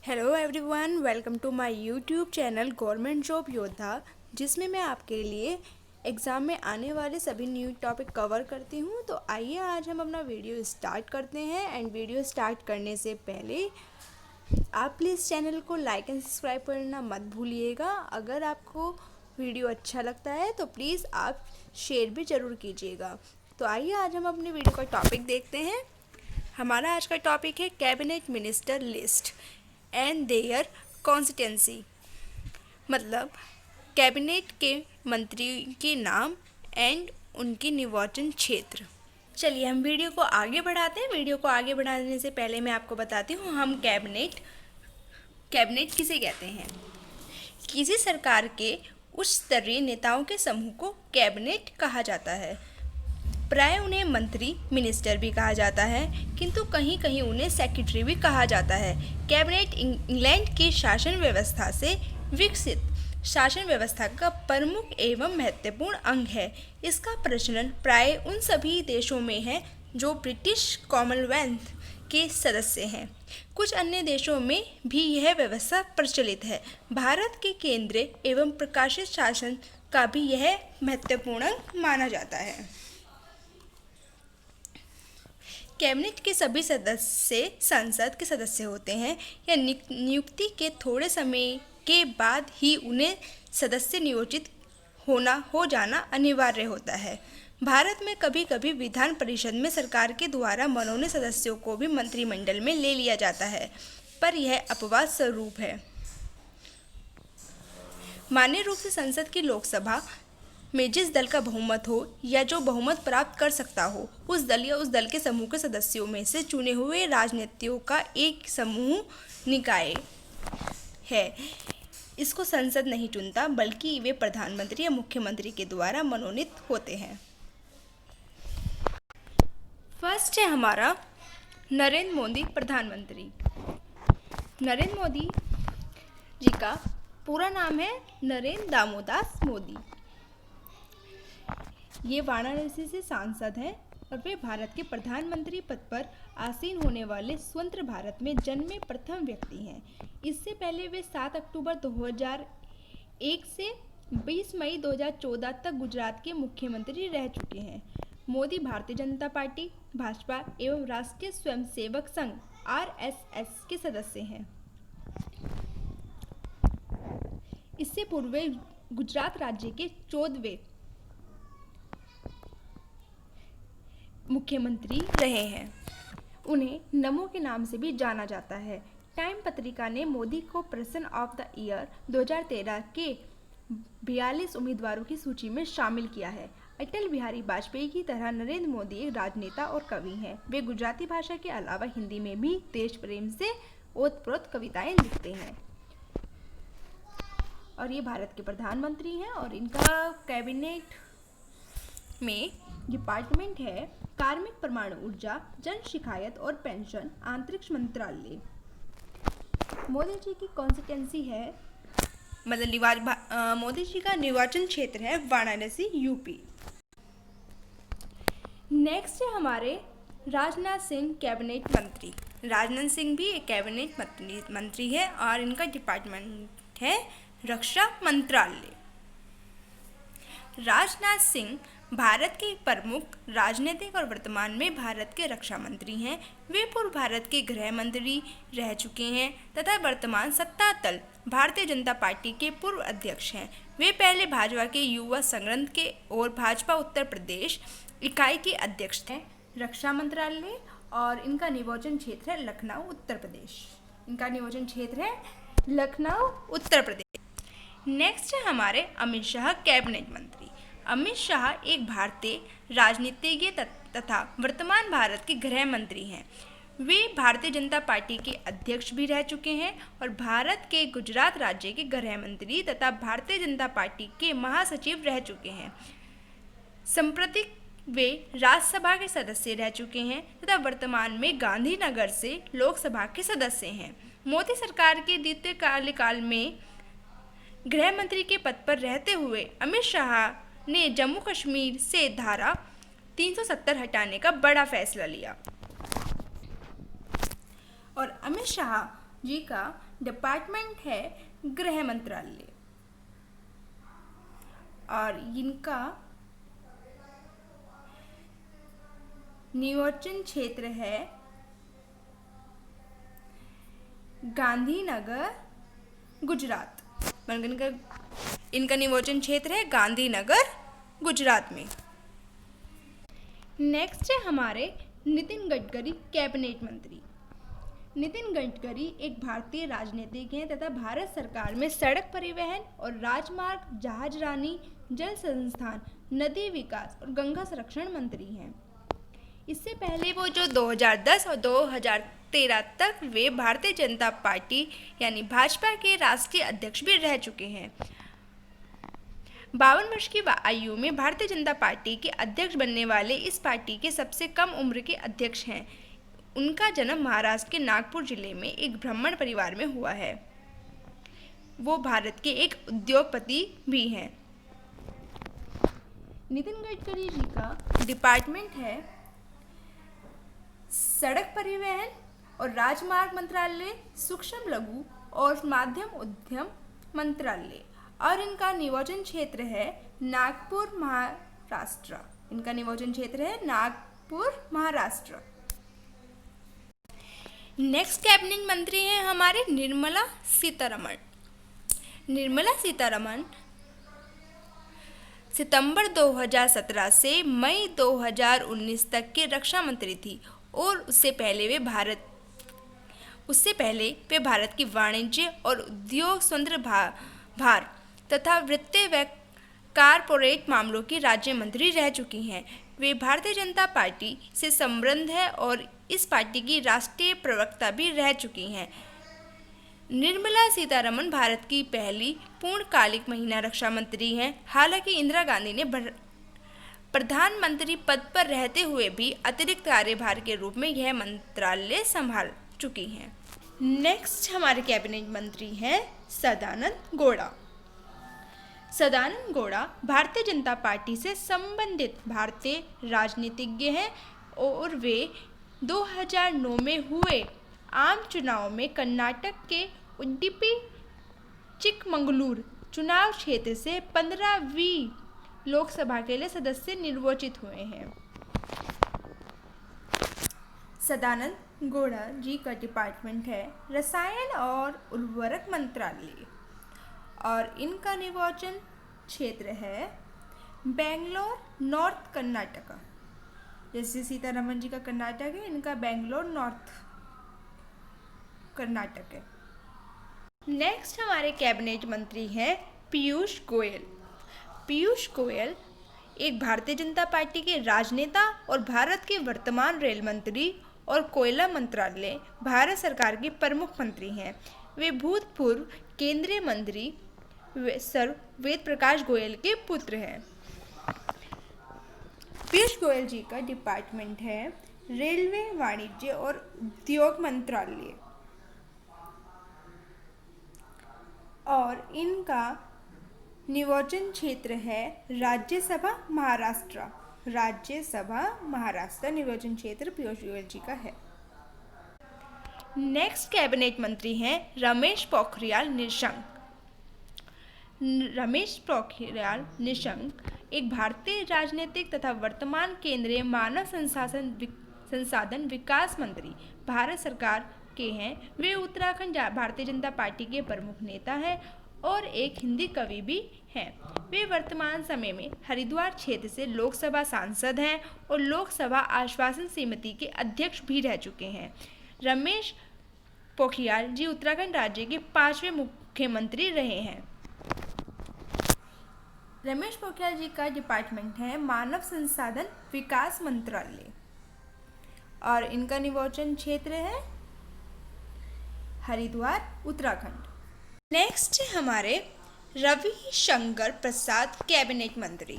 Hello everyone, welcome to my YouTube channel government job योद्धा, जिसमें मैं आपके लिए एग्ज़ाम में आने वाले सभी न्यू टॉपिक कवर करती हूँ। तो आइए आज हम अपना वीडियो स्टार्ट करते हैं। एंड वीडियो स्टार्ट करने से पहले आप प्लीज़ चैनल को लाइक एंड सब्सक्राइब करना मत भूलिएगा। अगर आपको वीडियो अच्छा लगता है तो प्लीज़ आप शेयर भी ज़रूर कीजिएगा। तो आइए आज हम अपने वीडियो का टॉपिक देखते हैं। हमारा आज का टॉपिक है cabinet minister list and their constituency, मतलब कैबिनेट के मंत्री के नाम एंड उनकी निर्वाचन क्षेत्र। चलिए हम वीडियो को आगे बढ़ाते हैं। वीडियो को आगे बढ़ाने से पहले मैं आपको बताती हूँ हम कैबिनेट किसे कहते हैं। किसी सरकार के उच्च स्तरीय नेताओं के समूह को कैबिनेट कहा जाता है। प्राय उन्हें मंत्री मिनिस्टर भी कहा जाता है, किंतु कहीं कहीं उन्हें सेक्रेटरी भी कहा जाता है। कैबिनेट इंग्लैंड की शासन व्यवस्था से विकसित शासन व्यवस्था का प्रमुख एवं महत्वपूर्ण अंग है। इसका प्रचलन प्राय उन सभी देशों में है जो ब्रिटिश कॉमनवेल्थ के सदस्य हैं। कुछ अन्य देशों में भी यह व्यवस्था प्रचलित है। भारत के केंद्रीय एवं प्रकाशित शासन का भी यह महत्वपूर्ण अंग माना जाता है। कैबिनेट के सभी सदस्य संसद के सदस्य होते हैं या नियुक्ति के थोड़े समय के बाद ही उन्हें सदस्य नियोजित हो जाना अनिवार्य होता है। भारत में कभी कभी विधान परिषद में सरकार के द्वारा मनोनीत सदस्यों को भी मंत्रिमंडल में ले लिया जाता है, पर यह अपवाद स्वरूप है। मान्य रूप से संसद की लोकसभा में जिस दल का बहुमत हो या जो बहुमत प्राप्त कर सकता हो, उस दल या उस दल के समूह के सदस्यों में से चुने हुए राजनीतियों का एक समूह निकाय है। इसको संसद नहीं चुनता, बल्कि वे प्रधानमंत्री या मुख्यमंत्री के द्वारा मनोनीत होते हैं। फर्स्ट है हमारा नरेंद्र मोदी प्रधानमंत्री। नरेंद्र मोदी जी का पूरा नाम है नरेंद्र दामोदास मोदी। ये वाराणसी से सांसद हैं और वे भारत के प्रधानमंत्री पद पर आसीन होने वाले स्वतंत्र भारत में जन्मे प्रथम व्यक्ति हैं। इससे पहले वे 7 अक्टूबर 2001 से 20 मई 2014 तक गुजरात के मुख्यमंत्री रह चुके हैं। मोदी भारतीय जनता पार्टी, भाजपा एवं राष्ट्रीय स्वयंसेवक संघ RSS के सदस्य हैं। इससे पूर्व वे गुजरात राज्य के 14वें मुख्यमंत्री रहे हैं। उन्हें नमो के नाम से भी जाना जाता है। टाइम पत्रिका ने मोदी को पर्सन ऑफ द ईयर 2013 के 42 उम्मीदवारों की सूची में शामिल किया है। अटल बिहारी वाजपेयी की तरह नरेंद्र मोदी एक राजनेता और कवि हैं। वे गुजराती भाषा के अलावा हिंदी में भी देश प्रेम से ओतप्रोत कविताएं लिखते हैं। और ये भारत के प्रधानमंत्री हैं और इनका कैबिनेट में डिपार्टमेंट है कार्मिक, परमाणु ऊर्जा, जन शिकायत और पेंशन, अंतरिक्ष मंत्रालय। मोदी जी की कॉन्स्टिट्यूंसी है, मतलब मोदी जी का निर्वाचन क्षेत्र है वाराणसी, यूपी। नेक्स्ट है हमारे राजनाथ सिंह कैबिनेट मंत्री। राजनाथ सिंह भी एक कैबिनेट मंत्री है और इनका डिपार्टमेंट है रक्षा मंत्रालय। राजनाथ सिंह भारत के प्रमुख राजनीतिक और वर्तमान में भारत के रक्षा मंत्री हैं। वे पूर्व भारत के गृह मंत्री रह चुके हैं तथा वर्तमान सत्ता दल भारतीय जनता पार्टी के पूर्व अध्यक्ष हैं। वे पहले भाजपा के युवा संगठन के और भाजपा उत्तर प्रदेश इकाई के अध्यक्ष थे। रक्षा मंत्रालय और इनका निर्वाचन क्षेत्र है लखनऊ, उत्तर प्रदेश। इनका निर्वाचन क्षेत्र है लखनऊ, उत्तर प्रदेश। नेक्स्ट है हमारे अमित शाह कैबिनेट मंत्री। अमित शाह एक भारतीय राजनीतिज्ञ तथा वर्तमान भारत के गृह मंत्री हैं। वे भारतीय जनता पार्टी के अध्यक्ष भी रह चुके हैं और भारत के गुजरात राज्य के गृह मंत्री तथा भारतीय जनता पार्टी के महासचिव रह चुके हैं। संप्रति वे राज्यसभा के सदस्य रह चुके हैं तथा वर्तमान में गांधीनगर से लोकसभा के सदस्य हैं। मोदी सरकार के द्वितीय कार्यकाल में गृह मंत्री के पद पर रहते हुए अमित शाह ने जम्मू कश्मीर से धारा 370 हटाने का बड़ा फैसला लिया और अमित शाह जी का डिपार्टमेंट है गृह मंत्रालय और इनका नियोजन क्षेत्र है गांधीनगर गुजरात। इनका नियोजन क्षेत्र है गांधीनगर गुजरात में। नेक्स्ट है हमारे नितिन गडकरी कैबिनेट मंत्री। नितिन गडकरी एक भारतीय राजनीतिक हैं तथा भारत सरकार में सड़क परिवहन और राजमार्ग, जहाजरानी, जल संस्थान, नदी विकास और गंगा संरक्षण मंत्री हैं। इससे पहले वो जो 2010 और 2013 तक वे भारतीय जनता पार्टी यानी भाजपा के राष्ट्रीय अध्यक्ष भी रह चुके हैं। 52 वर्ष की आयु में भारतीय जनता पार्टी के अध्यक्ष बनने वाले इस पार्टी के सबसे कम उम्र के अध्यक्ष हैं। उनका जन्म महाराष्ट्र के नागपुर जिले में एक ब्राह्मण परिवार में हुआ है। वो भारत के एक उद्योगपति भी हैं। नितिन गडकरी जी का डिपार्टमेंट है सड़क परिवहन और राजमार्ग मंत्रालय, सूक्ष्म लघु और मध्यम उद्यम मंत्रालय और इनका नियोजन क्षेत्र है नागपुर महाराष्ट्र। इनका नियोजन क्षेत्र है नागपुर महाराष्ट्र। नेक्स्ट कैबिनेट मंत्री हैं हमारे निर्मला सीतारमण। निर्मला सीतारमण सितंबर 2017 से मई 2019 तक के रक्षा मंत्री थी और उससे पहले वे भारत की वाणिज्य और उद्योग, समुद्र भार तथा वित्तीय व कारपोरेट मामलों की राज्य मंत्री रह चुकी हैं। वे भारतीय जनता पार्टी से संबद्ध हैं और इस पार्टी की राष्ट्रीय प्रवक्ता भी रह चुकी हैं। निर्मला सीतारमण भारत की पहली पूर्णकालिक महिला रक्षा मंत्री हैं। हालांकि इंदिरा गांधी ने प्रधानमंत्री पद पर रहते हुए भी अतिरिक्त कार्यभार के रूप में यह मंत्रालय संभाल चुकी हैं। नेक्स्ट हमारे कैबिनेट मंत्री हैं सदानंद गौड़ा। सदानंद गौड़ा भारतीय जनता पार्टी से संबंधित भारतीय राजनीतिज्ञ हैं और वे 2009 में हुए आम चुनाव में कर्नाटक के उडुपी चिकमंगलूर चुनाव क्षेत्र से 15वीं लोकसभा के लिए सदस्य निर्वाचित हुए हैं। सदानंद गौड़ा जी का डिपार्टमेंट है रसायन और उर्वरक मंत्रालय और इनका नियोजन क्षेत्र है बेंगलोर नॉर्थ कर्नाटक। जैसे सीतारमण जी का कर्नाटक है, इनका बेंगलोर नॉर्थ कर्नाटक है। नेक्स्ट हमारे कैबिनेट मंत्री हैं पीयूष गोयल। पीयूष गोयल एक भारतीय जनता पार्टी के राजनेता और भारत के वर्तमान रेल मंत्री और कोयला मंत्रालय भारत सरकार के प्रमुख मंत्री हैं। वे भूतपूर्व केंद्रीय मंत्री सर वेद प्रकाश गोयल के पुत्र हैं। पीयूष गोयल जी का डिपार्टमेंट है रेलवे, वाणिज्य और उद्योग मंत्रालय और इनका नियोजन क्षेत्र है राज्यसभा महाराष्ट्र। राज्यसभा महाराष्ट्र नियोजन क्षेत्र पीयूष गोयल जी का है। नेक्स्ट कैबिनेट मंत्री हैं रमेश पोखरियाल निशंक। रमेश पोखरियाल निशंक एक भारतीय राजनीतिक तथा वर्तमान केंद्रीय मानव संसाधन विकास मंत्री भारत सरकार के हैं। वे उत्तराखंड भारतीय जनता पार्टी के प्रमुख नेता हैं और एक हिंदी कवि भी हैं। वे वर्तमान समय में हरिद्वार क्षेत्र से लोकसभा सांसद हैं और लोकसभा आश्वासन समिति के अध्यक्ष भी रह चुके हैं। रमेश पोखरियाल जी उत्तराखंड राज्य के 5वें मुख्यमंत्री रहे हैं। रमेश पोखरियाल जी का डिपार्टमेंट है मानव संसाधन विकास मंत्रालय और इनका नियोजन क्षेत्र है हरिद्वार उत्तराखंड। नेक्स्ट हमारे रविशंकर प्रसाद कैबिनेट मंत्री।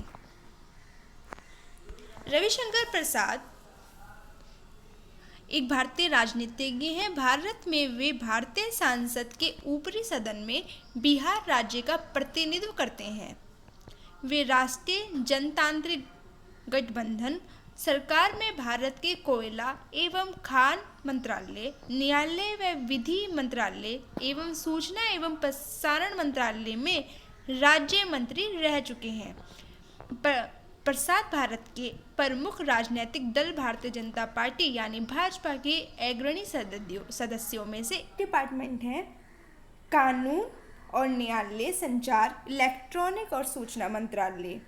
रविशंकर प्रसाद एक भारतीय राजनीतिज्ञ हैं। भारत में वे भारतीय संसद के ऊपरी सदन में बिहार राज्य का प्रतिनिधित्व करते हैं। वे राष्ट्रीय जनतांत्रिक गठबंधन सरकार में भारत के कोयला एवं खान मंत्रालय, न्यायालय व विधि मंत्रालय एवं सूचना एवं प्रसारण मंत्रालय में राज्य मंत्री रह चुके हैं। प्रसाद भारत के प्रमुख राजनीतिक दल भारतीय जनता पार्टी यानी भाजपा के अग्रणी सदस्यों में से डिपार्टमेंट है कानून और न्यायालय, संचार, इलेक्ट्रॉनिक और सूचना मंत्रालय,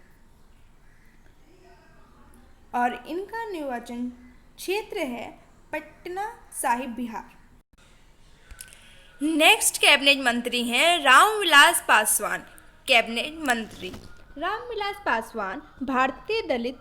और इनका निर्वाचन क्षेत्र है पटना साहिब, बिहार। नेक्स्ट कैबिनेट मंत्री हैं रामविलास पासवान। कैबिनेट मंत्री रामविलास पासवान भारतीय दलित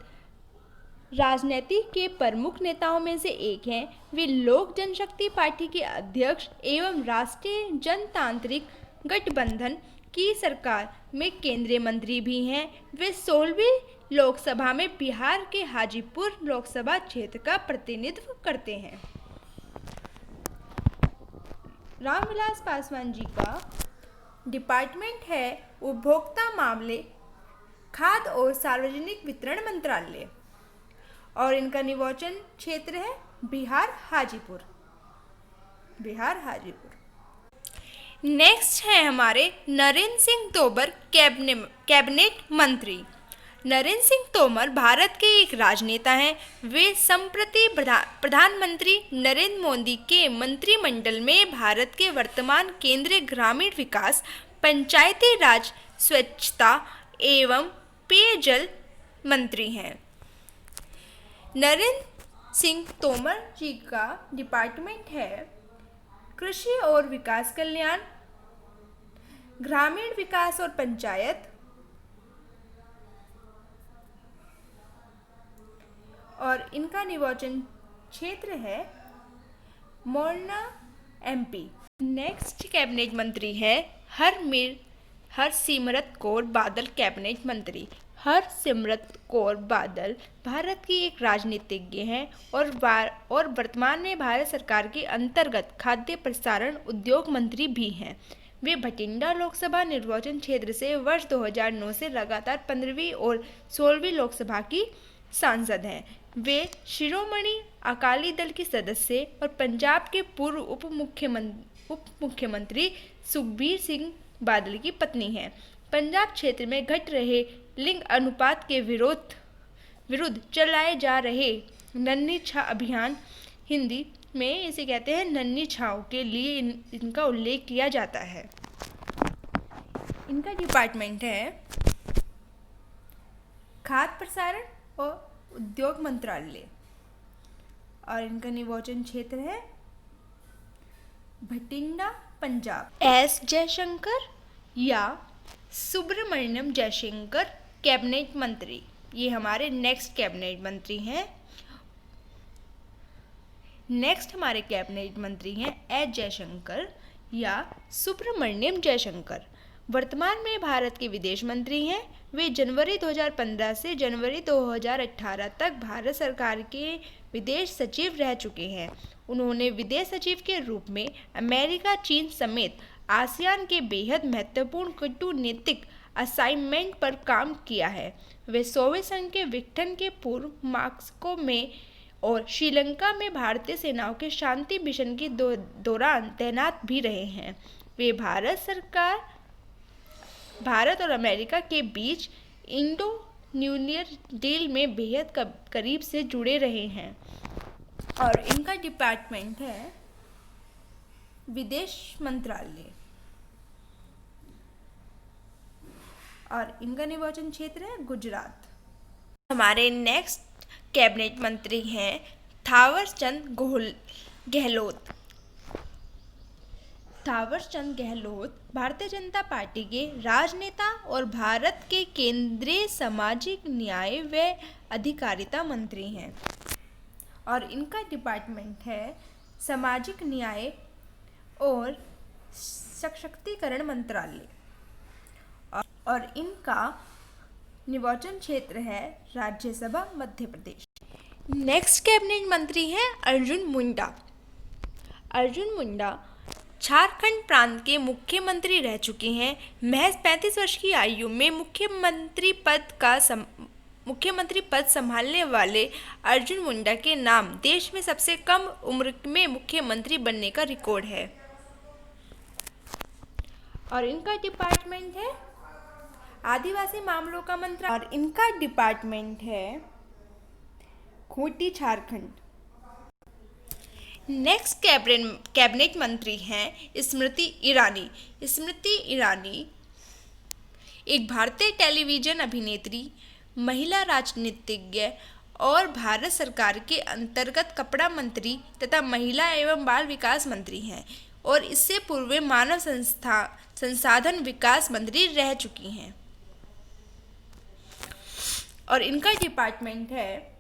राजनीति के प्रमुख नेताओं में से एक हैं। वे लोक जनशक्ति पार्टी के अध्यक्ष एवं राष्ट्रीय जनतांत्रिक गठबंधन की सरकार में केंद्रीय मंत्री भी हैं। वे 16वीं लोकसभा में बिहार के हाजीपुर लोकसभा क्षेत्र का प्रतिनिधित्व करते हैं। रामविलास पासवान जी का डिपार्टमेंट है उपभोक्ता मामले, खाद्य और सार्वजनिक वितरण मंत्रालय, और इनका निर्वाचन क्षेत्र है बिहार हाजीपुर। नेक्स्ट है हमारे नरेंद्र सिंह तोमर कैबिनेट मंत्री। नरेंद्र सिंह तोमर भारत के एक राजनेता हैं। वे संप्रति प्रधानमंत्री नरेंद्र मोदी के मंत्रिमंडल में भारत के वर्तमान केंद्रीय ग्रामीण विकास, पंचायती राज, स्वच्छता एवं पेयजल मंत्री हैं। नरेंद्र सिंह तोमर जी का डिपार्टमेंट है कृषि और विकास कल्याण, ग्रामीण विकास और पंचायत, और इनका निर्वाचन क्षेत्र है मोरना, एमपी। नेक्स्ट कैबिनेट मंत्री है हरसिमरत कौर बादल। कैबिनेट मंत्री हरसिमरत कौर बादल भारत की एक राजनीतिज्ञ हैं और वर्तमान में भारत सरकार के अंतर्गत खाद्य प्रसारण उद्योग मंत्री भी हैं। वे भटिंडा लोकसभा निर्वाचन क्षेत्र से वर्ष 2009 से लगातार 15वीं और 16वीं लोकसभा की सांसद हैं। वे शिरोमणि अकाली दल की सदस्य और पंजाब के पूर्व उप मुख्यमंत्री सुखबीर सिंह बादल की पत्नी हैं। पंजाब क्षेत्र में घट रहे लिंग अनुपात के विरुद्ध चलाए जा रहे नन्ही छाव अभियान, हिंदी में इसे कहते हैं नन्ही छाव, के लिए इनका उल्लेख किया जाता है। इनका डिपार्टमेंट है खाद्य प्रसारण और उद्योग मंत्रालय, और इनका निर्वाचन क्षेत्र है भटिंडा, पंजाब। एस जयशंकर या सुब्रमण्यम जयशंकर कैबिनेट मंत्री, ये हमारे नेक्स्ट कैबिनेट मंत्री हैं। नेक्स्ट हमारे कैबिनेट मंत्री हैं एस जयशंकर या सुब्रमण्यम जयशंकर। वर्तमान में भारत के विदेश मंत्री हैं। वे जनवरी 2015 से जनवरी 2018 तक भारत सरकार के विदेश सचिव रह चुके हैं। उन्होंने विदेश सचिव के रूप में अमेरिका, चीन समेत आसियान के बेहद महत्वपूर्ण कूटनीतिक असाइनमेंट पर काम किया है। वे सोवियत संघ के विघटन के पूर्व मॉस्को में और श्रीलंका में भारतीय सेनाओं के शांति मिशन के दौरान तैनात भी रहे हैं। वे भारत और अमेरिका के बीच इंडो न्यूक्लियर डील में बेहद करीब से जुड़े रहे हैं, और इनका डिपार्टमेंट है विदेश मंत्रालय, और इनका निर्वाचन क्षेत्र है गुजरात। हमारे नेक्स्ट कैबिनेट मंत्री हैं थावरचंद गहलोत। थावरचंद गहलोत भारतीय जनता पार्टी के राजनेता और भारत के केंद्रीय सामाजिक न्याय व अधिकारिता मंत्री हैं, और इनका डिपार्टमेंट है सामाजिक न्याय और सशक्तिकरण मंत्रालय, और इनका निर्वाचन क्षेत्र है राज्यसभा, मध्य प्रदेश। नेक्स्ट कैबिनेट मंत्री हैं अर्जुन मुंडा। अर्जुन मुंडा झारखंड प्रांत के मुख्यमंत्री रह चुके हैं। महज 35 वर्ष की आयु में मुख्यमंत्री पद का मुख्यमंत्री पद संभालने वाले अर्जुन मुंडा के नाम देश में सबसे कम उम्र में मुख्यमंत्री बनने का रिकॉर्ड है। और इनका डिपार्टमेंट है आदिवासी मामलों का मंत्रालय और इनका डिपार्टमेंट है खूंटी, झारखंड। नेक्स्ट कैबिनेट मंत्री हैं स्मृति ईरानी। स्मृति ईरानी एक भारतीय टेलीविजन अभिनेत्री, महिला राजनीतिज्ञ और भारत सरकार के अंतर्गत कपड़ा मंत्री तथा महिला एवं बाल विकास मंत्री हैं और इससे पूर्व मानव संसाधन विकास मंत्री रह चुकी हैं। और इनका डिपार्टमेंट है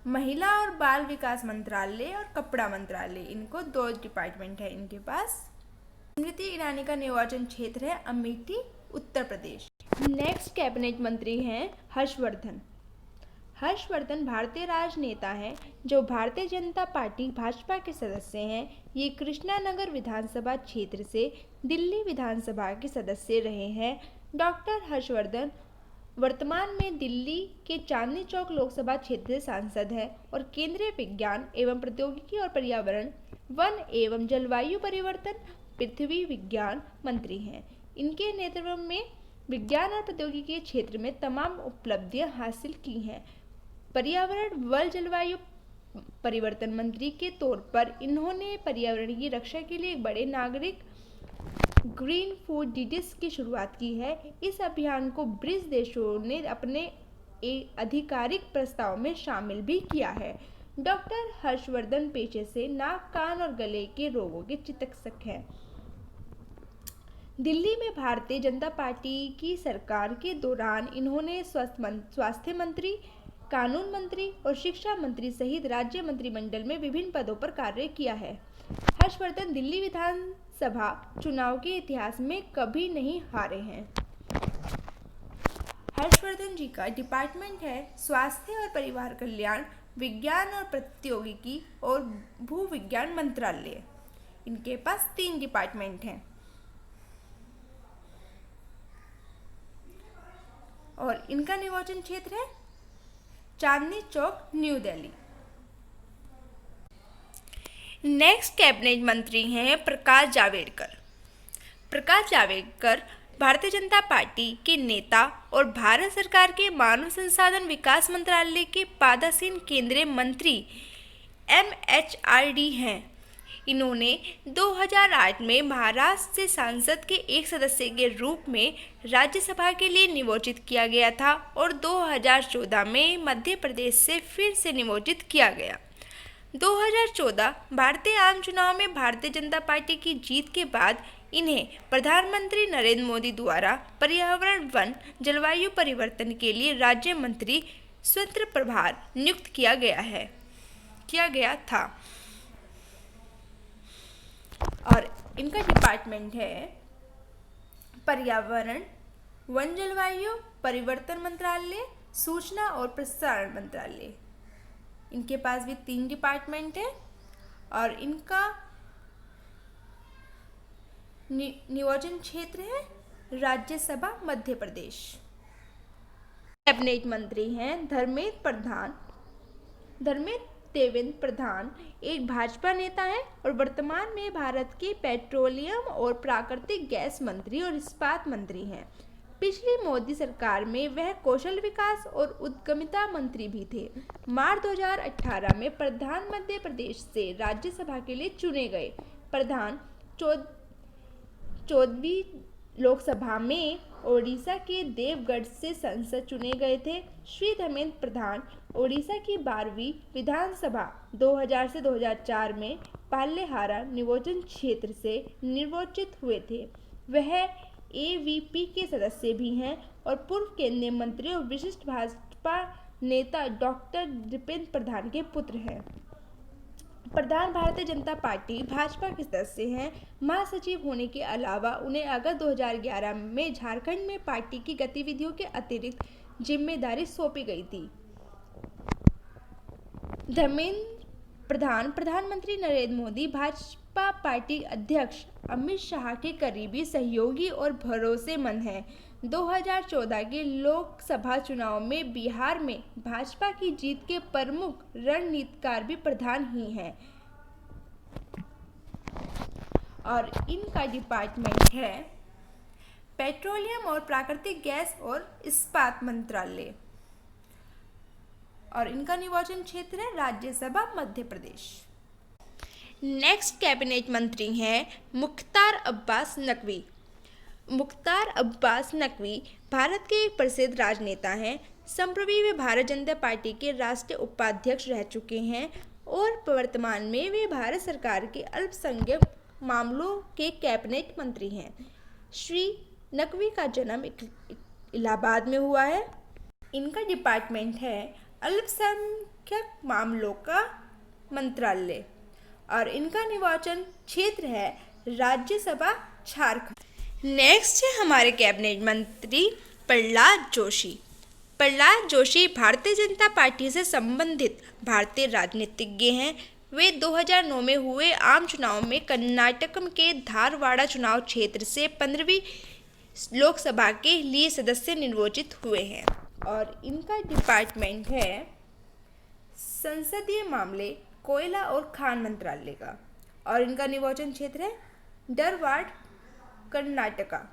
महिला और बाल विकास मंत्रालय और कपड़ा मंत्रालय। इनको 2 डिपार्टमेंट है इनके पास। स्मृति ईरानी का निर्वाचन क्षेत्र है अमेठी, उत्तर प्रदेश। नेक्स्ट कैबिनेट मंत्री हैं हर्षवर्धन। हर्षवर्धन भारतीय राजनेता हैं जो भारतीय जनता पार्टी भाजपा के सदस्य हैं। ये कृष्णानगर विधानसभा क्षेत्र से दिल्ली विधानसभा के सदस्य रहे हैं। डॉक्टर हर्षवर्धन वर्तमान में दिल्ली के चांदनी चौक लोकसभा क्षेत्र से सांसद हैं और केंद्रीय विज्ञान एवं प्रौद्योगिकी और पर्यावरण, वन एवं जलवायु परिवर्तन, पृथ्वी विज्ञान मंत्री हैं। इनके नेतृत्व में विज्ञान और प्रौद्योगिकी के क्षेत्र में तमाम उपलब्धियां हासिल की हैं। पर्यावरण, वन, जलवायु परिवर्तन मंत्री के तौर पर इन्होंने पर्यावरण की रक्षा के लिए एक बड़े नागरिक ग्रीन फूड डिडिस की शुरुआत की है। इस अभियान को ब्रिक्स देशों ने अपने आधिकारिक प्रस्ताव में शामिल भी किया है। डॉक्टर हर्षवर्धन पेशे से नाक, कान और गले के रोगों के चिकित्सक हैं। दिल्ली में भारतीय जनता पार्टी की सरकार के दौरान इन्होंने स्वास्थ्य मंत्री, कानून मंत्री और शिक्षा मंत्री सहित राज्य मंत्रिमंडल में विभिन्न पदों पर कार्य किया है। हर्षवर्धन दिल्ली विधानसभा चुनाव के इतिहास में कभी नहीं हारे हैं। हर्षवर्धन जी का डिपार्टमेंट है स्वास्थ्य और परिवार कल्याण, विज्ञान और प्रौद्योगिकी और भूविज्ञान मंत्रालय। इनके पास 3 डिपार्टमेंट हैं। और इनका निर्वाचन क्षेत्र है Chandni Chowk, new Delhi. Next cabinet मंत्री हैं प्रकाश जावड़ेकर। प्रकाश जावड़ेकर भारतीय जनता पार्टी के नेता और भारत सरकार के मानव संसाधन विकास मंत्रालय के पदासीन केंद्रीय मंत्री MHRD हैं। इन्होंने 2008 में महाराष्ट्र से सांसद के एक सदस्य के रूप में राज्यसभा के लिए निर्वाचित किया गया था और 2014 में मध्य प्रदेश से फिर से निर्वाचित किया गया। 2014 भारतीय आम चुनाव में भारतीय जनता पार्टी की जीत के बाद इन्हें प्रधानमंत्री नरेंद्र मोदी द्वारा पर्यावरण, वन, जलवायु परिवर्तन के लिए राज्य मंत्री स्वतंत्र प्रभार नियुक्त किया गया था। और इनका डिपार्टमेंट है पर्यावरण, वन, जलवायु परिवर्तन मंत्रालय, सूचना और प्रसारण मंत्रालय। इनके पास भी 3 डिपार्टमेंट है और इनका नियोजन क्षेत्र है राज्यसभा, मध्य प्रदेश। कैबिनेट मंत्री हैं धर्मेंद्र देवेंद्र प्रधान एक भाजपा नेता हैं और वर्तमान में भारत के पेट्रोलियम और प्राकृतिक गैस मंत्री और इस्पात मंत्री हैं। पिछली मोदी सरकार में वह कौशल विकास और उद्यमिता मंत्री भी थे। मार्च 2018 में प्रधान मध्य प्रदेश से राज्यसभा के लिए चुने गए। प्रधान 14वीं लोकसभा में ओडिशा के देवगढ़ से सांसद चुने गए थे। श्री धर्मेंद्र प्रधान ओडिशा की 12वीं विधानसभा 2000 से 2004 में पालेहारा निर्वाचन क्षेत्र से निर्वाचित हुए थे। वह AVP के सदस्य भी हैं और पूर्व केंद्रीय मंत्री और विशिष्ट भाजपा नेता डॉक्टर दीपेंद्र प्रधान के पुत्र हैं। प्रधान भारतीय जनता पार्टी भाजपा के सदस्य हैं। महासचिव होने के अलावा उन्हें अगस्त 2011 में झारखंड में पार्टी की गतिविधियों के अतिरिक्त जिम्मेदारी सौंपी गई थी। धर्मेंद्र प्रधान प्रधानमंत्री नरेंद्र मोदी भाजपा पार्टी अध्यक्ष अमित शाह के करीबी सहयोगी और भरोसेमंद हैं। 2014 के लोकसभा चुनाव में बिहार में भाजपा की जीत के प्रमुख रणनीतिकार भी प्रधान ही हैं और इनका डिपार्टमेंट है पेट्रोलियम और प्राकृतिक गैस और इस्पात मंत्रालय और इनका निर्वाचन क्षेत्र है राज्यसभा मध्य प्रदेश। नेक्स्ट कैबिनेट मंत्री हैं मुख्तार अब्बास नकवी। मुख्तार अब्बास नकवी भारत के एक प्रसिद्ध राजनेता हैं। संप्रति वे भारत जनता पार्टी के राष्ट्रीय उपाध्यक्ष रह चुके हैं और वर्तमान में वे भारत सरकार के अल्पसंख्यक मामलों के कैबिनेट मंत्री हैं। श्री नकवी का जन्म इलाहाबाद में हुआ है। इनका डिपार्टमेंट है अल्पसंख्यक मामलों का मंत्रालय और इनका निर्वाचन क्षेत्र है राज्यसभा झारखंड। नेक्स्ट है हमारे कैबिनेट मंत्री प्रहलाद जोशी। प्रहलाद जोशी भारतीय जनता पार्टी से संबंधित भारतीय राजनीतिज्ञ हैं। वे 2009 में हुए आम चुनाव में कर्नाटक के धारवाड़ा चुनाव क्षेत्र से 15वीं लोकसभा के लिए सदस्य निर्वाचित हुए हैं और इनका डिपार्टमेंट है संसदीय मामले, कोयला और खान मंत्रालय का और इनका निर्वाचन क्षेत्र है धारवाड़, कर्नाटका।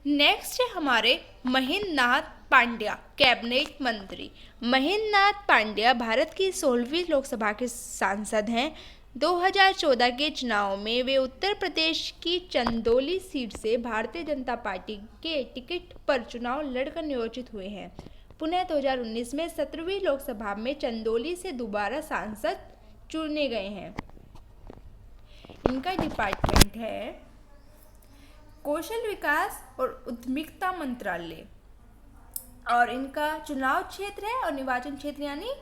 नेक्स्ट है हमारे महेंद्र नाथ पांड्या कैबिनेट मंत्री। महेंद्र नाथ पांड्या भारत की 16वीं लोकसभा के सांसद हैं। 2014 के चुनाव में वे उत्तर प्रदेश की चंदौली सीट से भारतीय जनता पार्टी के टिकट पर चुनाव लड़कर निर्वाचित हुए हैं। पुनः 2019 में 17वीं लोकसभा में चंदौली से दोबारा सांसद चुने गए हैं। इनका डिपार्टमेंट है कौशल विकास और उद्यमिता मंत्रालय और इनका चुनाव क्षेत्र है और निर्वाचन क्षेत्र यानी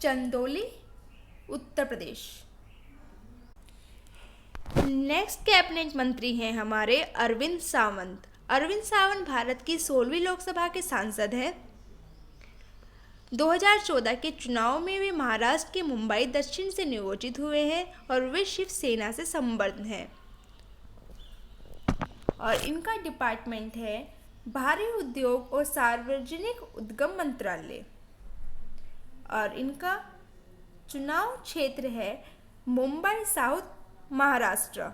चंदौली, उत्तर प्रदेश। नेक्स्ट कैबिनेट मंत्री हैं हमारे अरविंद सावंत। अरविंद सावंत भारत की 16वीं लोकसभा के सांसद हैं। 2014 के चुनाव में वे महाराष्ट्र के मुंबई दक्षिण से निर्वाचित हुए हैं और वे शिवसेना से संबद्ध हैं और इनका डिपार्टमेंट है भारी उद्योग और सार्वजनिक उद्यम मंत्रालय और इनका चुनाव क्षेत्र है Mumbai south, Maharashtra.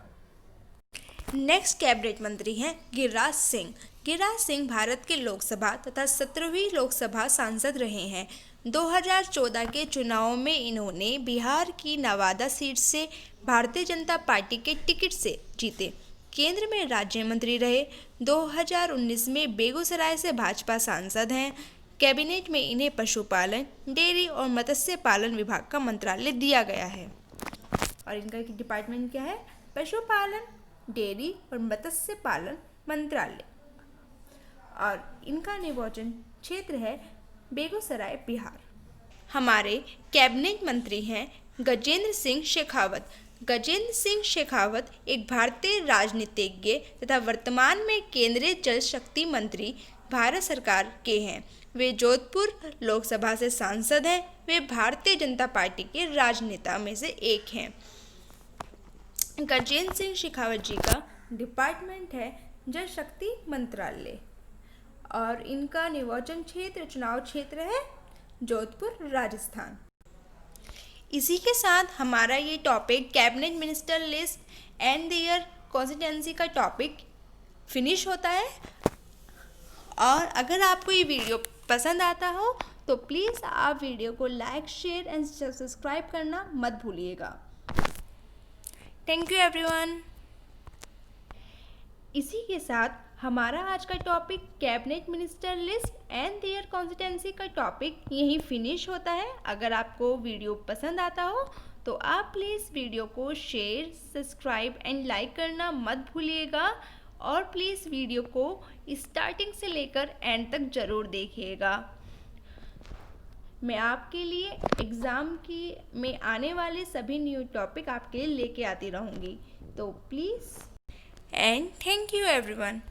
Next cabinet मंत्री हैं गिरिराज सिंह। गिरिराज सिंह भारत के लोकसभा तथा 17वीं लोकसभा सांसद रहे हैं। 2014 के चुनाव में इन्होंने बिहार की नवादा सीट से भारतीय जनता पार्टी के टिकट से जीते। केंद्र में राज्य मंत्री रहे। 2019 में बेगूसराय से भाजपा सांसद हैं। कैबिनेट में इन्हें पशुपालन, डेयरी और मत्स्य पालन विभाग का मंत्रालय दिया गया है और इनका डिपार्टमेंट क्या है? पशुपालन, डेयरी और मत्स्य पालन मंत्रालय और इनका निर्वाचन क्षेत्र है बेगूसराय, बिहार। हमारे कैबिनेट मंत्री हैं गजेंद्र सिंह शेखावत। गजेंद्र सिंह शेखावत एक भारतीय राजनीतिज्ञ तथा वर्तमान में केंद्रीय जल शक्ति मंत्री भारत सरकार के हैं। वे जोधपुर लोकसभा से सांसद हैं। वे भारतीय जनता पार्टी के राजनेता में से एक हैं। गजेंद्र सिंह शेखावत जी का डिपार्टमेंट है जल शक्ति मंत्रालय और इनका निर्वाचन क्षेत्र, चुनाव क्षेत्र है जोधपुर, राजस्थान। इसी के साथ हमारा ये topic cabinet minister list and their constituency का टॉपिक फिनिश होता है और अगर आपको ये वीडियो पसंद आता हो तो प्लीज़ आप वीडियो को लाइक, शेयर एंड सब्सक्राइब करना मत भूलिएगा। Thank you everyone. इसी के साथ हमारा आज का topic cabinet minister list and their constituency का टॉपिक यहीं फिनिश होता है। अगर आपको वीडियो पसंद आता हो तो आप प्लीज़ वीडियो को शेयर, सब्सक्राइब एंड लाइक करना मत भूलिएगा और प्लीज़ वीडियो को स्टार्टिंग से लेकर एंड तक ज़रूर देखिएगा। मैं आपके लिए एग्ज़ाम में आने वाले सभी न्यू टॉपिक आपके लिए लेके आती रहूँगी। तो please and thank you everyone.